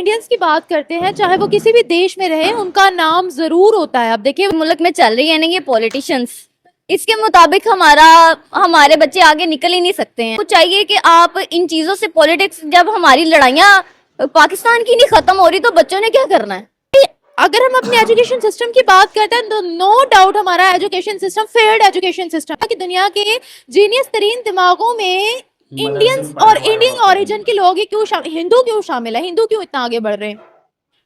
Indians की बात करते हैं, चाहे वो किसी भी देश में रहे, उनका नाम जरूर होता है। अब देखिए मुल्क में चल रही है ना ये पॉलिटिशियंस, इसके मुताबिक हमारे बच्चे आगे निकल ही नहीं सकते हैं। कुछ चाहिए कि आप इन चीजों से, पॉलिटिक्स, जब हमारी लड़ाइयाँ पाकिस्तान की नहीं खत्म हो रही तो बच्चों ने क्या करना है। अगर हम अपने एजुकेशन सिस्टम की बात करते हैं तो नो डाउट हमारा एजुकेशन सिस्टम फेयर्ड एजुकेशन सिस्टम है कि दुनिया के जीनियस तरीन दिमागों में इंडियंस और इंडियन ओरिजिन के लोग ही हिंदू क्यों शामिल है, हिंदू क्यों इतना आगे बढ़ रहे हैं।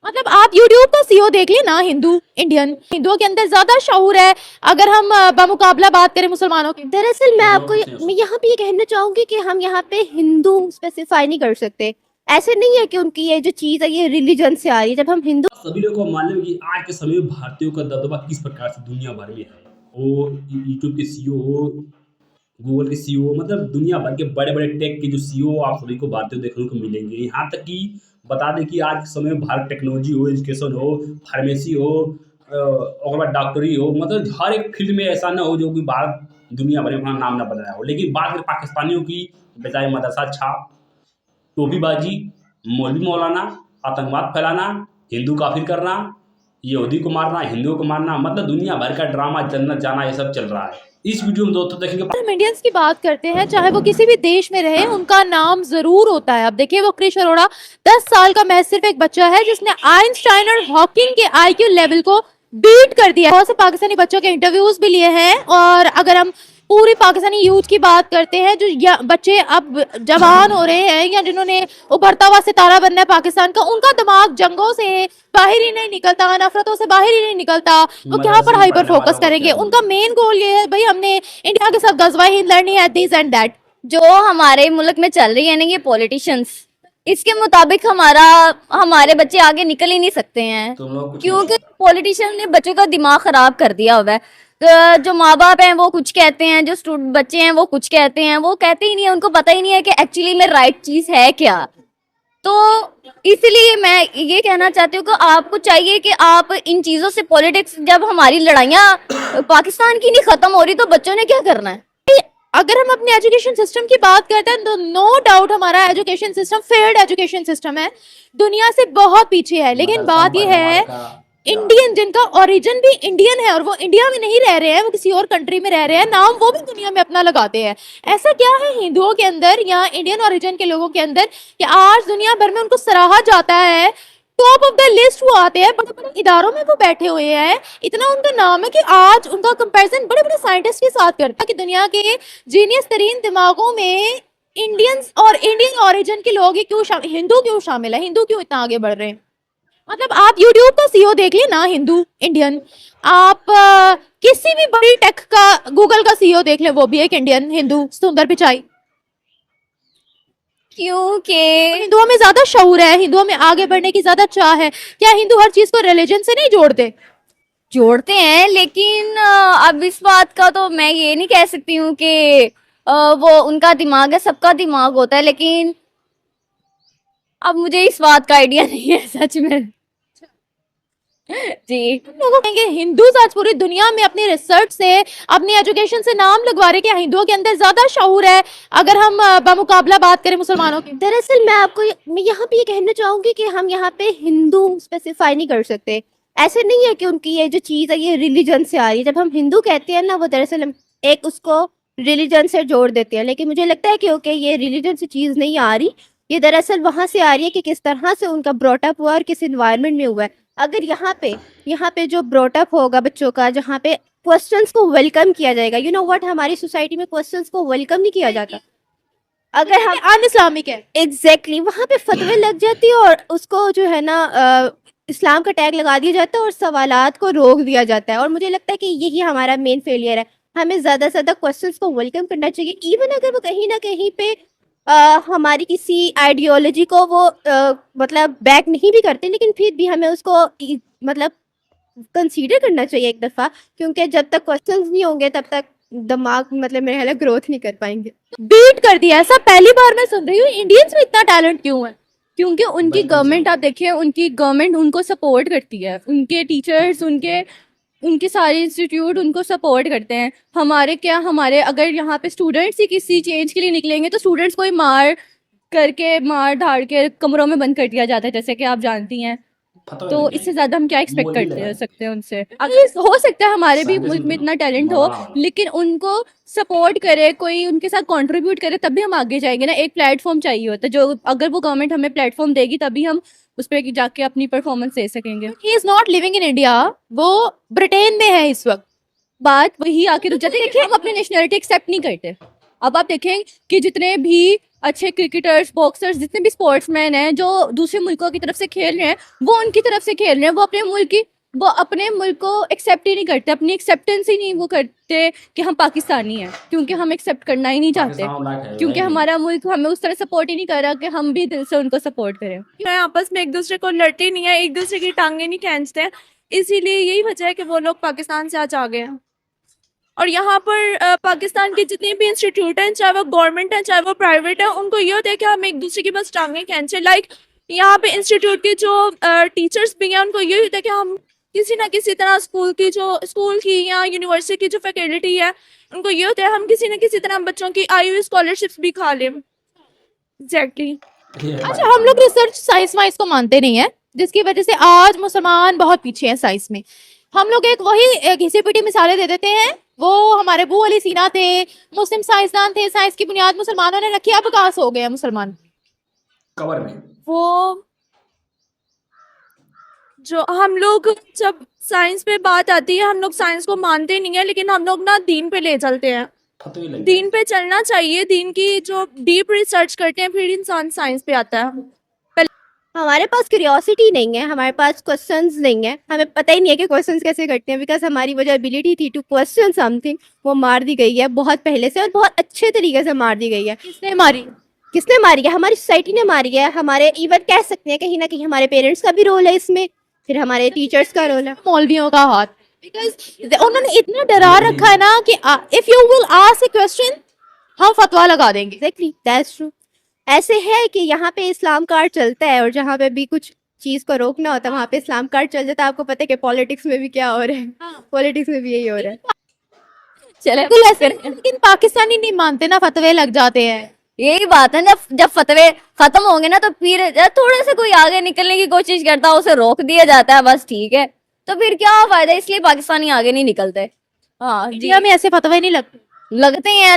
मतलब आप यूट्यूब का सीओ देख लिए ना, हिंदुओं के अंदर ज्यादा शऊर है अगर हम बमुकाबला बात करें मुसलमानों के। दरअसल मैं यहाँ पे ये कहना चाहूंगी कि हम यहाँ पे हिंदू स्पेसिफाई नहीं कर सकते। ऐसे नहीं है कि उनकी ये जो चीज है ये रिलीजन से आ रही है। जब हम हिंदू, सभी लोगों को मालूम है कि आज के समय में भारतीयों का दबदबा किस प्रकार से दुनिया भर में है। वो यूट्यूब के सीईओ हो, गूगल के सीईओ, मतलब दुनिया भर के बड़े-बड़े टेक के जो सीईओ आप सभी को भारतीय देखने को मिलेंगे। यहाँ तक कि बता दें कि आज के समय में भारत टेक्नोलॉजी हो, एजुकेशन हो, फार्मेसी हो, और बाद डॉक्टरी हो, मतलब हर एक फील्ड में ऐसा ना हो जो कि भारत दुनिया भर में अपना नाम ना बनाया हो। लेकिन बात करें पाकिस्तानियों की, बेचारे मदरसा छाप, टोपीबाजी, मौलवी मौलाना, आतंकवाद फैलाना, हिंदू काफिर करना, यहूदी को मारना, हिंदुओं को मारना, मतलब दुनिया भर का ड्रामा, जन्नत जाना, ये सब चल रहा है। इस वीडियो में दोस्तों देखेंगे। हम इंडियंस की बात करते हैं, चाहे वो किसी भी देश में रहे, उनका नाम जरूर होता है। अब देखिए वो क्रिश अरोड़ा 10 साल का महज सिर्फ एक बच्चा है जिसने आइंस्टाइन और हॉकिंग के आईक्यू लेवल को बीट कर दिया। बहुत से पाकिस्तानी बच्चों के इंटरव्यूज भी लिए हैं। और अगर हम पूरी पाकिस्तानी यूथ की बात करते हैं, जो बच्चे अब जवान हो रहे हैं या जिन्होंने उभरता हुआ सितारा बनना है पाकिस्तान का, उनका दिमाग जंगों से बाहर ही नहीं निकलता, नफरतों से बाहर ही नहीं निकलता। वो क्या पर हाइपर फोकस करेंगे। उनका मेन गोल ये है भाई हमने इंडिया के साथ गजवा हिंद लड़नी है, दिस एंड दैट। जो हमारे मुल्क में चल रही है ना ये पॉलिटिशियंस, इसके मुताबिक हमारे बच्चे आगे निकल ही नहीं सकते हैं, क्योंकि पॉलिटिशियन ने बच्चों का दिमाग खराब कर दिया हुआ है। जो माँ बाप हैं वो कुछ कहते हैं, जो बच्चे हैं वो कुछ कहते हैं, वो कहते ही नहीं है, उनको पता ही नहीं है कि एक्चुअली में राइट चीज है क्या। तो इसलिए मैं ये कहना चाहती हूँ कि आपको चाहिए कि आप इन चीजों से, पॉलिटिक्स, जब हमारी लड़ाइयाँ पाकिस्तान की नहीं खत्म हो रही तो बच्चों ने क्या करना है। अगर हम अपने एजुकेशन सिस्टम की बात करते हैं तो नो डाउट हमारा एजुकेशन सिस्टम फेयर्ड एजुकेशन सिस्टम है, दुनिया से बहुत पीछे है। लेकिन बात यह है इंडियन जिनका ओरिजिन भी इंडियन है और वो इंडिया में नहीं रह रहे हैं, वो किसी और कंट्री में रह रहे हैं, नाम वो भी दुनिया में अपना लगाते हैं। ऐसा क्या है हिंदुओं के अंदर या इंडियन ओरिजिन के लोगों के अंदर कि आज दुनिया भर में उनको सराहा जाता है, टॉप ऑफ द लिस्ट वो आते हैं, बड़े बड़े इदारों में वो बैठे हुए हैं, इतना उनका नाम है कि आज उनका कंपैरिजन बड़े बड़े साइंटिस्ट के साथ करता है कि दुनिया के जीनियस तरीन दिमागों में इंडियंस और इंडियन ओरिजिन के लोग ही क्यों हिंदू क्यों शामिल है, हिंदू क्यों इतना आगे बढ़ रहे हैं। मतलब आप यूट्यूब का सीईओ देख लिए ना, इंडियन। आप किसी भी बड़ी टेक का, गूगल का सीईओ देख ले, वो भी एक इंडियन हिंदू, सुंदर पिचाई। क्योंकि हिंदुओं में ज्यादा शऊर है, हिंदुओं में आगे बढ़ने की ज्यादा चाह है। क्या हिंदू हर चीज को रिलीजन से नहीं जोड़ते हैं, लेकिन अब इस बात का तो मैं ये नहीं कह सकती हूँ कि वो उनका दिमाग है, सबका दिमाग होता है, लेकिन अब मुझे इस बात का आइडिया नहीं है सच में। जी, लोगों कहेंगे हिंदू आज पूरी दुनिया में अपनी रिसर्च से, अपनी एजुकेशन से नाम लगवा रहे कि हिंदुओं के अंदर ज्यादा शऊर है अगर हम बमुकाबला बात करें मुसलमानों की। दरअसल मैं यहाँ पे ये कहना चाहूंगी कि हम यहाँ पे हिंदू स्पेसिफाई नहीं कर सकते। ऐसे नहीं है कि उनकी ये जो चीज है ये रिलीजन से आ रही है। जब हम हिंदू कहते हैं ना, वो दरअसल हम एक उसको रिलीजन से जोड़ देते हैं। लेकिन मुझे लगता है कि ओके, ये रिलीजन से चीज नहीं आ रही, ये दरअसल वहां से आ रही है कि किस तरह से उनका ब्रॉटअप हुआ और किस इन्वायरमेंट में हुआ है। अगर यहाँ पे जो ब्रॉटअप होगा बच्चों का, जहाँ पे क्वेश्चंस को वेलकम किया जाएगा, यू नो व्हाट, हमारी सोसाइटी में क्वेश्चंस को वेलकम नहीं किया जाता। अगर हम अनइस्लामिक है, एग्जैक्टली वहां पे फतवे लग जाती है और उसको जो है ना इस्लाम का टैग लगा दिया जाता है और सवालात को रोक दिया जाता है। और मुझे लगता है कि यही हमारा मेन फेलियर है। हमें ज्यादा से ज्यादा क्वेश्चंस को वेलकम करना चाहिए, इवन अगर वो कहीं ना कहीं पे हमारी किसी आइडियोलॉजी को वो मतलब बैक नहीं भी करते, लेकिन फिर भी हमें उसको मतलब कंसीडर करना चाहिए एक दफ़ा, क्योंकि जब तक क्वेश्चंस नहीं होंगे तब तक दिमाग मतलब मेरे ख्याल ग्रोथ नहीं कर पाएंगे। बीट कर दिया, ऐसा पहली बार मैं सुन रही हूँ। इंडियंस में इतना टैलेंट क्यों है? क्योंकि उनकी गवर्नमेंट, आप देखिए, उनकी गवर्नमेंट उनको सपोर्ट करती है, उनके टीचर्स, उनके सारे इंस्टीट्यूट उनको सपोर्ट करते हैं। हमारे अगर यहाँ पे स्टूडेंट्स ही किसी चेंज के लिए निकलेंगे तो स्टूडेंट्स कोई मार करके मार धाड़ के कमरों में बंद कर दिया जाता है, जैसे कि आप जानती हैं। फतवा तो लग इससे जाएंगे। ज्यादा हम क्या एक्सपेक्ट बोल भी करते लगा। सकते हैं उनसे? अगर हो सकता है हमारे भी साइंटिस्ट मुल्क में बनो, इतना टैलेंट हो, मौलाना बनो। लेकिन उनको सपोर्ट करे, कोई उनके साथ कंट्रीब्यूट करे, तभी हम आगे जाएंगे ना। एक प्लेटफॉर्म चाहिए होता है, जो अगर वो गवर्नमेंट हमें प्लेटफॉर्म देगी तभी हम उस पर जाके अपनी परफॉर्मेंस दे सकेंगे। He is not living in India, वो ब्रिटेन में है इस वक्त। बात वही आके रुक जाती है कि हम अपनी नेशनलिटी एक्सेप्ट नहीं करते। अब आप देखें कि जितने भी अच्छे क्रिकेटर्स, बॉक्सर्स, जितने भी स्पोर्ट्समैन हैं जो दूसरे मुल्कों की तरफ से खेल रहे हैं, वो उनकी तरफ से खेल रहे हैं, वो अपने मुल्क को एक्सेप्ट ही नहीं करते, अपनी एक्सेप्टेंस ही नहीं वो करते कि हम पाकिस्तानी हैं, क्योंकि हम एक्सेप्ट करना ही नहीं चाहते, पाकिस्तान लायक है क्योंकि भाई। हमारा मुल्क हमें उस तरह सपोर्ट ही नहीं कर रहा कि हम भी दिल से उनको सपोर्ट करें। है आपस में एक दूसरे को लड़ते नहीं है, एक दूसरे की टांगे नहीं खींचते हैं, इसीलिए यही वजह है कि वो लोग पाकिस्तान से आज आ गए हैं। और यहाँ पर पाकिस्तान के जितने भी इंस्टीट्यूट हैं, चाहे वो गवर्नमेंट है चाहे वो प्राइवेट है, उनको ये होता है कि हम एक दूसरे की बस टांगे खींचे। लाइक यहाँ पे इंस्टीट्यूट के जो टीचर्स भी हैं, उनको ये होता है कि हम किसी ना किसी तरह स्कूल की या यूनिवर्सिटी की जो फैकल्टी है, उनको ये होता है हम किसी ना किसी तरह बच्चों की आई हुई स्कॉलरशिप्स भी खा लें। एग्जैक्टली। ये है अच्छा, हम लोग रिसर्च साइंस वाइंस को मानते नहीं है, जिसकी वजह से आज मुसलमान बहुत पीछे हैं साइंस में। हम लोग एक घिसी पिटी मिसालें दे देते हैं। वो हमारे अबू अली सीना थे, मुस्लिम साइंसदान थे, साइंस की बुनियाद मुसलमानों ने रखी, अब कहाँ हो गए हैं मुसलमान? कवर में वो जो हम लोग जब साइंस पे बात आती है, हम लोग साइंस को मानते नहीं है, लेकिन हम लोग ना दीन पे ले चलते हैं। फतवे लग दीन पे चलना चाहिए, दीन की जो डीप रिसर्च करते हैं, फिर इंसान साइंस पे आता है। हमारे पास क्यूरियोसिटी नहीं है, हमारे पास क्वेश्चंस नहीं है, हमें पता ही नहीं है कि क्वेश्चंस कैसे करते हैं। बिकॉज हमारी वो जो एबिलिटी थी टू क्वेश्चन समथिंग, वो मार दी गई है बहुत पहले से, और बहुत अच्छे तरीके से मार दी गई है। किसने मारी? किसने मारी है? हमारी सोसाइटी ने मारी है। हमारे इवन कह सकते हैं कहीं ना कहीं हमारे पेरेंट्स का भी रोल है इसमें, फिर हमारे टीचर्स का रोल है। मौलवियों का हाथ, बिकॉज उन्होंने इतना डरा रखा है ना कि if you will ask A question हम फतवा लगा देंगे। Exactly, that's true. ऐसे है कि यहाँ पे इस्लाम कार्ड चलता है, और जहाँ पे भी कुछ चीज को रोकना होता है वहाँ पे इस्लाम कार्ड चल जाता है। आपको पता है कि पॉलिटिक्स में भी क्या हो रहा है, पॉलिटिक्स में भी यही हो रहा है। चले बिल्कुल ऐसे नहीं, लेकिन पाकिस्तानी नहीं मानते ना, फतवे लग जाते हैं। यही बात है ना, जब फतवे खत्म होंगे ना तो फिर थोड़े से कोई आगे निकलने की कोशिश करता है, उसे रोक दिया जाता है, बस ठीक है, तो फिर क्या फायदा? इसलिए पाकिस्तानी आगे नहीं निकलते। हाँ जी, इंडिया में ऐसे फतवे नहीं लगते।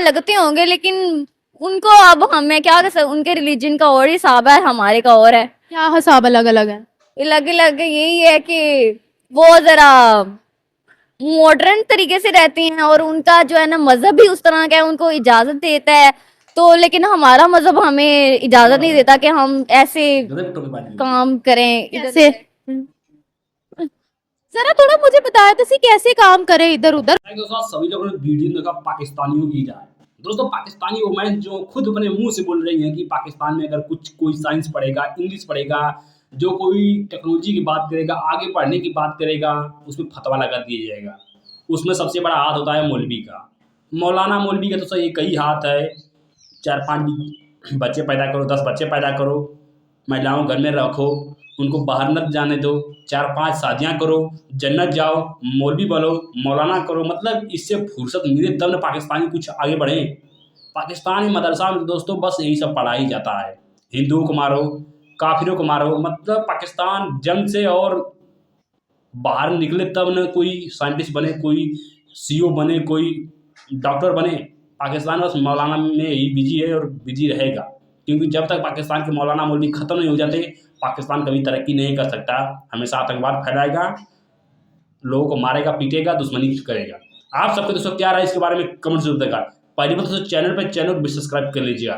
लगते होंगे, लेकिन उनको अब हमें क्या कर सकते, उनके रिलीजन का और हिसाब है, हमारे का और है। क्या हिसाब अलग अलग है? अलग अलग यही है कि वो जरा मॉडर्न तरीके से रहते हैं, और उनका जो है ना मजहब भी उस तरह का है, उनको इजाजत देता है। तो लेकिन हमारा मजहब हमें इजाजत नहीं देता कि हम ऐसे गजब टोपी बांधी। काम करें। कैसे? जरा थोड़ा मुझे बताया तो सी कैसे काम करे इधर उधर। दोस्तों सभी लोगों ने वीडियो में देखा पाकिस्तानियों की राय। दोस्तों पाकिस्तानी वुमेन जो खुद अपने मुंह से बोल रही हैं कि पाकिस्तान में अगर कोई साइंस पढ़ेगा, इंग्लिश पढ़ेगा, जो कोई टेक्नोलॉजी की बात करेगा, आगे पढ़ने की बात करेगा, उसमें फतवा लगा दिया जाएगा। उसमें सबसे बड़ा हाथ होता है मौलवी का। मौलाना मौलवी का तो सही कई हाथ है। 4-5 बच्चे पैदा करो, 10 बच्चे पैदा करो, महिलाओं घर में रखो, उनको बाहर मत जाने दो, 4-5 शादियाँ करो, जन्नत जाओ, मौलवी बनो, मौलाना करो। मतलब इससे फुर्सत मिले तब न पाकिस्तानी कुछ आगे बढ़े। पाकिस्तानी मदरसा में दोस्तों बस यही सब पढ़ाई जाता है, हिंदुओं को मारो, काफिरों को मारो। मतलब पाकिस्तान जंग से और बाहर निकले तब न कोई साइंटिस्ट बने, कोई CEO बने, कोई डॉक्टर बने। पाकिस्तान बस मौलाना में ही बिजी है और बिजी रहेगा, क्योंकि जब तक पाकिस्तान के मौलाना मौलवी ख़त्म नहीं हो जाते, पाकिस्तान कभी तरक्की नहीं कर सकता। हमेशा आतंकवाद फैलाएगा, लोगों को मारेगा, पीटेगा, दुश्मनी करेगा। आप सबको दोस्तों क्या राय इसके बारे में कमेंट जरूर देगा। पहली बात तो चैनल पर भी सब्सक्राइब कर लीजिएगा।